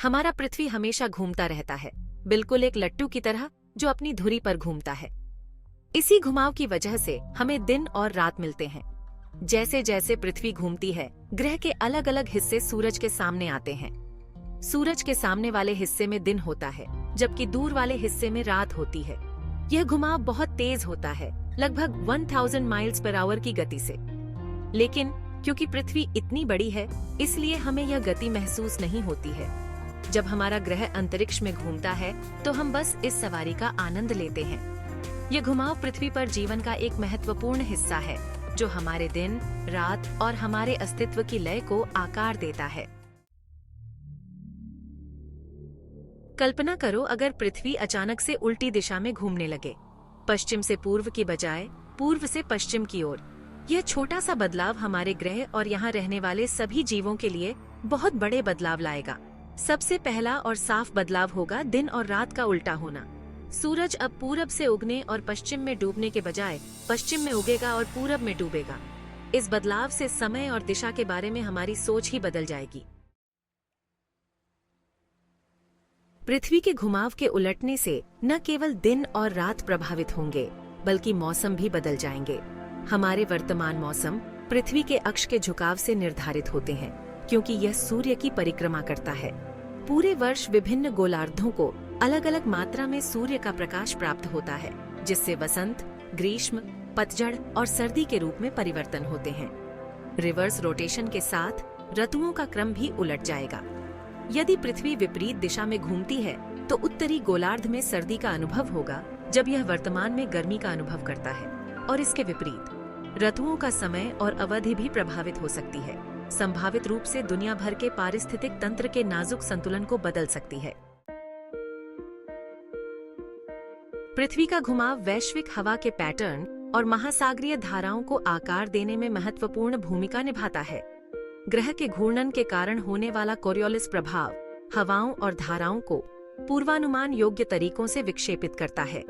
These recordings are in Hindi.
हमारा पृथ्वी हमेशा घूमता रहता है, बिल्कुल एक लट्टू की तरह जो अपनी धुरी पर घूमता है। इसी घुमाव की वजह से हमें दिन और रात मिलते हैं। जैसे जैसे पृथ्वी घूमती है, ग्रह के अलग अलग हिस्से सूरज के सामने आते हैं। सूरज के सामने वाले हिस्से में दिन होता है, जबकि दूर वाले हिस्से में रात होती है। यह घुमाव बहुत तेज होता है, लगभग 1000 माइल्स पर आवर की गति से। लेकिन क्योंकि पृथ्वी इतनी बड़ी है, इसलिए हमें यह गति महसूस नहीं होती है। जब हमारा ग्रह अंतरिक्ष में घूमता है तो हम बस इस सवारी का आनंद लेते हैं। यह घुमाव पृथ्वी पर जीवन का एक महत्वपूर्ण हिस्सा है, जो हमारे दिन, रात और हमारे अस्तित्व की लय को आकार देता है। कल्पना करो अगर पृथ्वी अचानक से उल्टी दिशा में घूमने लगे, पश्चिम से पूर्व की बजाय पूर्व से पश्चिम की ओर। यह छोटा सा बदलाव हमारे ग्रह और यहाँ रहने वाले सभी जीवों के लिए बहुत बड़े बदलाव लाएगा। सबसे पहला और साफ बदलाव होगा दिन और रात का उल्टा होना। सूरज अब पूरब से उगने और पश्चिम में डूबने के बजाय पश्चिम में उगेगा और पूरब में डूबेगा। इस बदलाव से समय और दिशा के बारे में हमारी सोच ही बदल जाएगी। पृथ्वी के घुमाव के उलटने से न केवल दिन और रात प्रभावित होंगे, बल्कि मौसम भी बदल जाएंगे। हमारे वर्तमान मौसम पृथ्वी के अक्ष के झुकाव से निर्धारित होते हैं, क्योंकि यह सूर्य की परिक्रमा करता है। पूरे वर्ष विभिन्न गोलार्धों को अलग अलग मात्रा में सूर्य का प्रकाश प्राप्त होता है, जिससे वसंत, ग्रीष्म, पतझड़ और सर्दी के रूप में परिवर्तन होते हैं। रिवर्स रोटेशन के साथ ऋतुओं का क्रम भी उलट जाएगा। यदि पृथ्वी विपरीत दिशा में घूमती है तो उत्तरी गोलार्ध में सर्दी का अनुभव होगा, जब यह वर्तमान में गर्मी का अनुभव करता है। और इसके विपरीत ऋतुओं का समय और अवधि भी प्रभावित हो सकती है, संभावित रूप से दुनिया भर के पारिस्थितिक तंत्र के नाजुक संतुलन को बदल सकती है। पृथ्वी का घुमाव वैश्विक हवा के पैटर्न और महासागरीय धाराओं को आकार देने में महत्वपूर्ण भूमिका निभाता है। ग्रह के घूर्णन के कारण होने वाला कोरियोलिस प्रभाव हवाओं और धाराओं को पूर्वानुमान योग्य तरीकों से विक्षेपित करता है।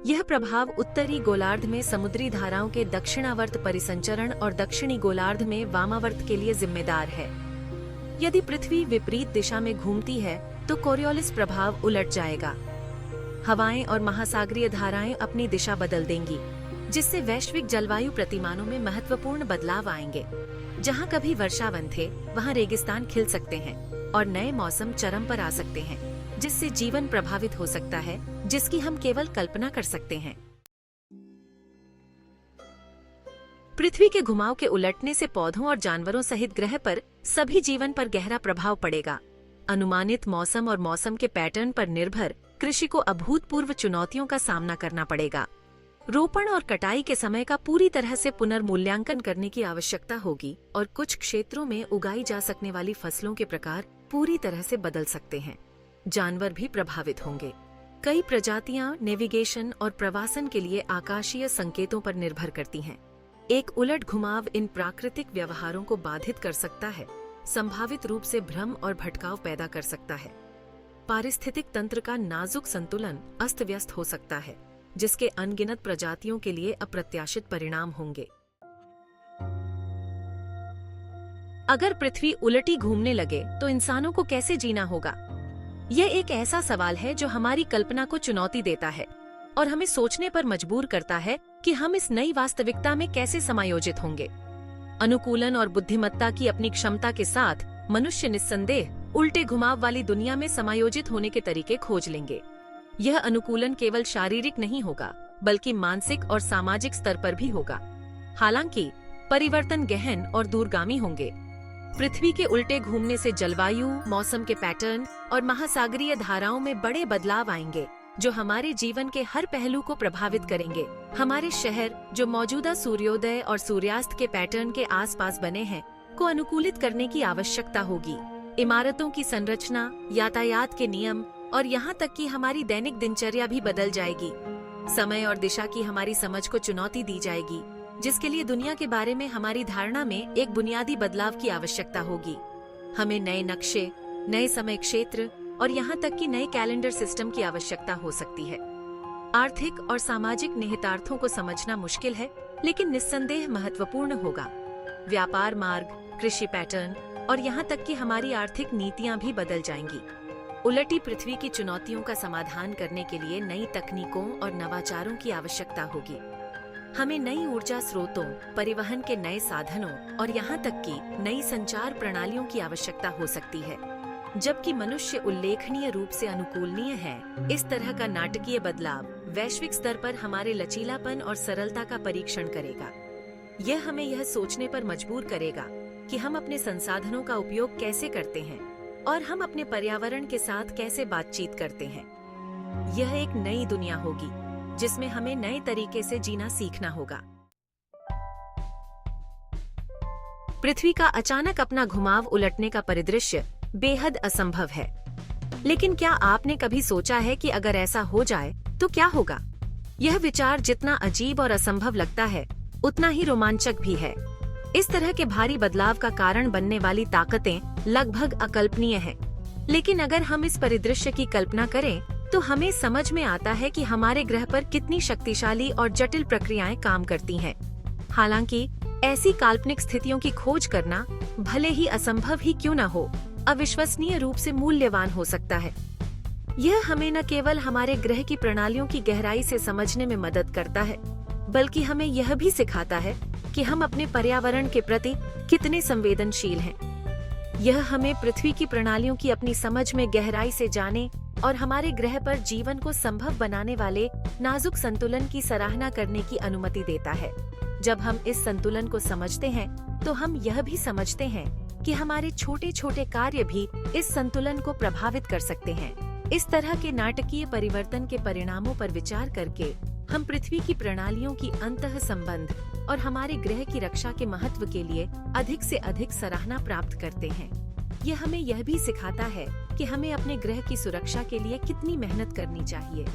यह प्रभाव उत्तरी गोलार्ध में समुद्री धाराओं के दक्षिणावर्त परिसंचरण और दक्षिणी गोलार्ध में वामावर्त के लिए जिम्मेदार है। यदि पृथ्वी विपरीत दिशा में घूमती है तो कोरियोलिस प्रभाव उलट जाएगा। हवाएं और महासागरीय धाराएं अपनी दिशा बदल देंगी, जिससे वैश्विक जलवायु प्रतिमानों में महत्वपूर्ण बदलाव आएंगे। जहां कभी वर्षावन थे, वहां रेगिस्तान खिल सकते हैं और नए मौसम चरम पर आ सकते हैं, जिससे जीवन प्रभावित हो सकता है, जिसकी हम केवल कल्पना कर सकते हैं। पृथ्वी के घुमाव के उलटने से पौधों और जानवरों सहित ग्रह पर सभी जीवन पर गहरा प्रभाव पड़ेगा। अनुमानित मौसम और मौसम के पैटर्न पर निर्भर कृषि को अभूतपूर्व चुनौतियों का सामना करना पड़ेगा। रोपण और कटाई के समय का पूरी तरह से पुनर्मूल्यांकन करने की आवश्यकता होगी और कुछ क्षेत्रों में उगाई जा सकने वाली फसलों के प्रकार पूरी तरह से बदल सकते हैं। जानवर भी प्रभावित होंगे। कई प्रजातियां नेविगेशन और प्रवासन के लिए आकाशीय संकेतों पर निर्भर करती हैं। एक उलट घुमाव इन प्राकृतिक व्यवहारों को बाधित कर सकता है, संभावित रूप से भ्रम और भटकाव पैदा कर सकता है। पारिस्थितिक तंत्र का नाजुक संतुलन अस्त व्यस्त हो सकता है, जिसके अनगिनत प्रजातियों के लिए अप्रत्याशित परिणाम होंगे। अगर पृथ्वी उलटी घूमने लगे तो इंसानों को कैसे जीना होगा? यह एक ऐसा सवाल है जो हमारी कल्पना को चुनौती देता है और हमें सोचने पर मजबूर करता है कि हम इस नई वास्तविकता में कैसे समायोजित होंगे। अनुकूलन और बुद्धिमत्ता की अपनी क्षमता के साथ मनुष्य निस्संदेह उल्टे घुमाव वाली दुनिया में समायोजित होने के तरीके खोज लेंगे। यह अनुकूलन केवल शारीरिक नहीं होगा, बल्कि मानसिक और सामाजिक स्तर पर भी होगा। हालांकि परिवर्तन गहन और दूरगामी होंगे। पृथ्वी के उल्टे घूमने से जलवायु, मौसम के पैटर्न और महासागरीय धाराओं में बड़े बदलाव आएंगे, जो हमारे जीवन के हर पहलू को प्रभावित करेंगे। हमारे शहर, जो मौजूदा सूर्योदय और सूर्यास्त के पैटर्न के आसपास बने हैं, को अनुकूलित करने की आवश्यकता होगी। इमारतों की संरचना, यातायात के नियम और यहाँ तक कि हमारी दैनिक दिनचर्या भी बदल जाएगी। समय और दिशा की हमारी समझ को चुनौती दी जाएगी, जिसके लिए दुनिया के बारे में हमारी धारणा में एक बुनियादी बदलाव की आवश्यकता होगी। हमें नए नक्शे, नए समय क्षेत्र और यहाँ तक कि नए कैलेंडर सिस्टम की आवश्यकता हो सकती है। आर्थिक और सामाजिक निहितार्थों को समझना मुश्किल है, लेकिन निस्संदेह महत्वपूर्ण होगा। व्यापार मार्ग, कृषि पैटर्न और यहाँ तक कि हमारी आर्थिक नीतियाँ भी बदल जाएंगी। उलटी पृथ्वी की चुनौतियों का समाधान करने के लिए नई तकनीकों और नवाचारों की आवश्यकता होगी। हमें नई ऊर्जा स्रोतों, परिवहन के नए साधनों और यहाँ तक कि नई संचार प्रणालियों की आवश्यकता हो सकती है। जबकि मनुष्य उल्लेखनीय रूप से अनुकूलनीय है, इस तरह का नाटकीय बदलाव वैश्विक स्तर पर हमारे लचीलापन और सरलता का परीक्षण करेगा। यह हमें यह सोचने पर मजबूर करेगा कि हम अपने संसाधनों का उपयोग कैसे करते हैं और हम अपने पर्यावरण के साथ कैसे बातचीत करते हैं। यह एक नई दुनिया होगी जिसमें हमें नए तरीके से जीना सीखना होगा। पृथ्वी का अचानक अपना घुमाव उलटने का परिदृश्य बेहद असंभव है, लेकिन क्या आपने कभी सोचा है कि अगर ऐसा हो जाए तो क्या होगा? यह विचार जितना अजीब और असंभव लगता है, उतना ही रोमांचक भी है। इस तरह के भारी बदलाव का कारण बनने वाली ताकतें लगभग अकल्पनीय हैं। लेकिन अगर हम इस परिदृश्य की कल्पना करें, तो हमें समझ में आता है कि हमारे ग्रह पर कितनी शक्तिशाली और जटिल प्रक्रियाएं काम करती हैं। हालांकि ऐसी काल्पनिक स्थितियों की खोज करना, भले ही असंभव ही क्यों न हो, अविश्वसनीय रूप से मूल्यवान हो सकता है। यह हमें न केवल हमारे ग्रह की प्रणालियों की गहराई से समझने में मदद करता है, बल्कि हमें यह भी सिखाता है कि हम अपने पर्यावरण के प्रति कितने संवेदनशील हैं। यह हमें पृथ्वी की प्रणालियों की अपनी समझ में गहराई से जाने और हमारे ग्रह पर जीवन को संभव बनाने वाले नाजुक संतुलन की सराहना करने की अनुमति देता है। जब हम इस संतुलन को समझते हैं, तो हम यह भी समझते हैं कि हमारे छोटे छोटे कार्य भी इस संतुलन को प्रभावित कर सकते हैं। इस तरह के नाटकीय परिवर्तन के परिणामों पर विचार करके हम पृथ्वी की प्रणालियों की अंतः संबंध और हमारे ग्रह की रक्षा के महत्व के लिए अधिक से अधिक सराहना प्राप्त करते हैं। यह हमें यह भी सिखाता है कि हमें अपने ग्रह की सुरक्षा के लिए कितनी मेहनत करनी चाहिए।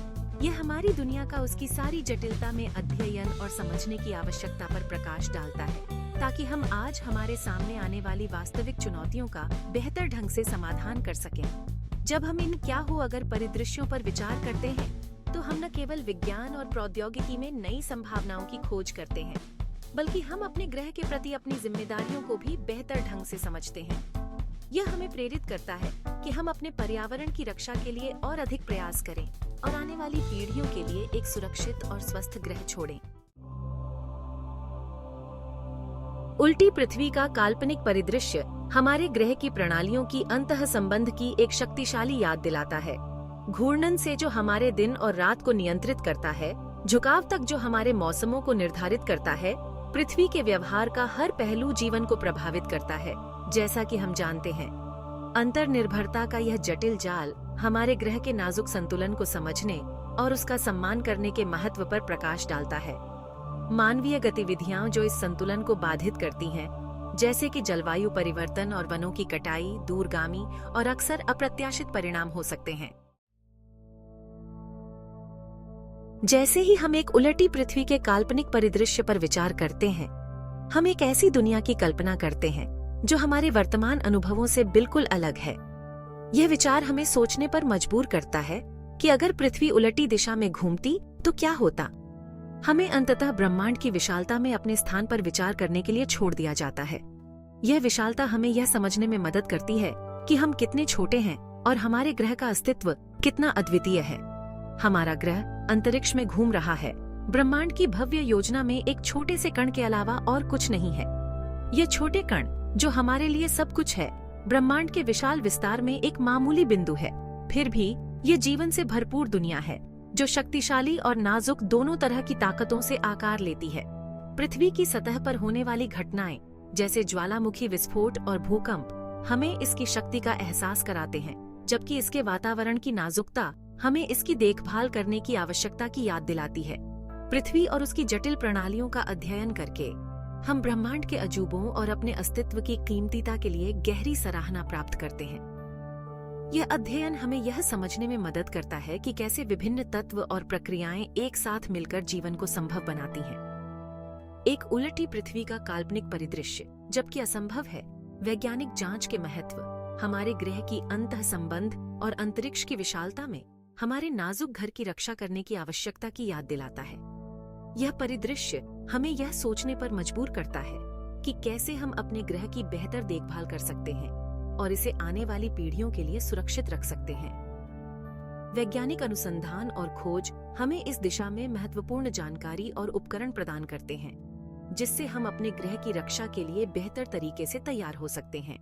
यह हमारी दुनिया का उसकी सारी जटिलता में अध्ययन और समझने की आवश्यकता पर प्रकाश डालता है, ताकि हम आज हमारे सामने आने वाली वास्तविक चुनौतियों का बेहतर ढंग से समाधान कर सकें। जब हम इन क्या हो अगर परिदृश्यों पर विचार करते हैं, तो हम न केवल विज्ञान और प्रौद्योगिकी में नई संभावनाओं की खोज करते हैं, बल्कि हम अपने ग्रह के प्रति अपनी जिम्मेदारियों को भी बेहतर ढंग से समझते हैं। यह हमें प्रेरित करता है कि हम अपने पर्यावरण की रक्षा के लिए और अधिक प्रयास करें और आने वाली पीढ़ियों के लिए एक सुरक्षित और स्वस्थ ग्रह छोड़ें। उल्टी पृथ्वी का काल्पनिक परिदृश्य हमारे ग्रह की प्रणालियों की अंतः संबंध की एक शक्तिशाली याद दिलाता है। घूर्णन से जो हमारे दिन और रात को नियंत्रित करता है, झुकाव तक जो हमारे मौसमों को निर्धारित करता है, पृथ्वी के व्यवहार का हर पहलू जीवन को प्रभावित करता है। जैसा कि हम जानते हैं, अंतर्निर्भरता का यह जटिल जाल हमारे ग्रह के नाजुक संतुलन को समझने और उसका सम्मान करने के महत्व पर प्रकाश डालता है। मानवीय गतिविधियां जो इस संतुलन को बाधित करती हैं, जैसे कि जलवायु परिवर्तन और वनों की कटाई, दूरगामी और अक्सर अप्रत्याशित परिणाम हो सकते हैं। जैसे ही हम एक उलटी पृथ्वी के काल्पनिक परिदृश्य पर विचार करते हैं, हम एक ऐसी दुनिया की कल्पना करते हैं जो हमारे वर्तमान अनुभवों से बिल्कुल अलग है। यह विचार हमें सोचने पर मजबूर करता है कि अगर पृथ्वी उलटी दिशा में घूमती तो क्या होता। हमें अंततः ब्रह्मांड की विशालता में अपने स्थान पर विचार करने के लिए छोड़ दिया जाता है। यह विशालता हमें यह समझने में मदद करती है कि हम कितने छोटे हैं और हमारे ग्रह का अस्तित्व कितना अद्वितीय है। हमारा ग्रह अंतरिक्ष में घूम रहा है, ब्रह्मांड की भव्य योजना में एक छोटे से कण के अलावा और कुछ नहीं है। ये छोटे कण जो हमारे लिए सब कुछ है, ब्रह्मांड के विशाल विस्तार में एक मामूली बिंदु है। फिर भी ये जीवन से भरपूर दुनिया है जो शक्तिशाली और नाजुक दोनों तरह की ताकतों से आकार लेती है। पृथ्वी की सतह पर होने वाली घटनाएं जैसे ज्वालामुखी विस्फोट और भूकंप हमें इसकी शक्ति का एहसास कराते हैं, जबकि इसके वातावरण की नाजुकता हमें इसकी देखभाल करने की आवश्यकता की याद दिलाती है। पृथ्वी और उसकी जटिल प्रणालियों का अध्ययन करके हम ब्रह्मांड के अजूबों और अपने अस्तित्व की कीमतीता के लिए गहरी सराहना प्राप्त करते हैं। यह अध्ययन हमें यह समझने में मदद करता है कि कैसे विभिन्न तत्व और प्रक्रियाएं एक साथ मिलकर जीवन को संभव बनाती हैं। एक उलटी पृथ्वी का काल्पनिक परिदृश्य, जबकि असंभव है, वैज्ञानिक जांच के महत्व, हमारे ग्रह की अंतः संबंध और अंतरिक्ष की विशालता में हमारे नाजुक घर की रक्षा करने की आवश्यकता की याद दिलाता है। यह परिदृश्य हमें यह सोचने पर मजबूर करता है कि कैसे हम अपने ग्रह की बेहतर देखभाल कर सकते हैं और इसे आने वाली पीढ़ियों के लिए सुरक्षित रख सकते हैं। वैज्ञानिक अनुसंधान और खोज हमें इस दिशा में महत्वपूर्ण जानकारी और उपकरण प्रदान करते हैं, जिससे हम अपने ग्रह की रक्षा के लिए बेहतर तरीके से तैयार हो सकते हैं।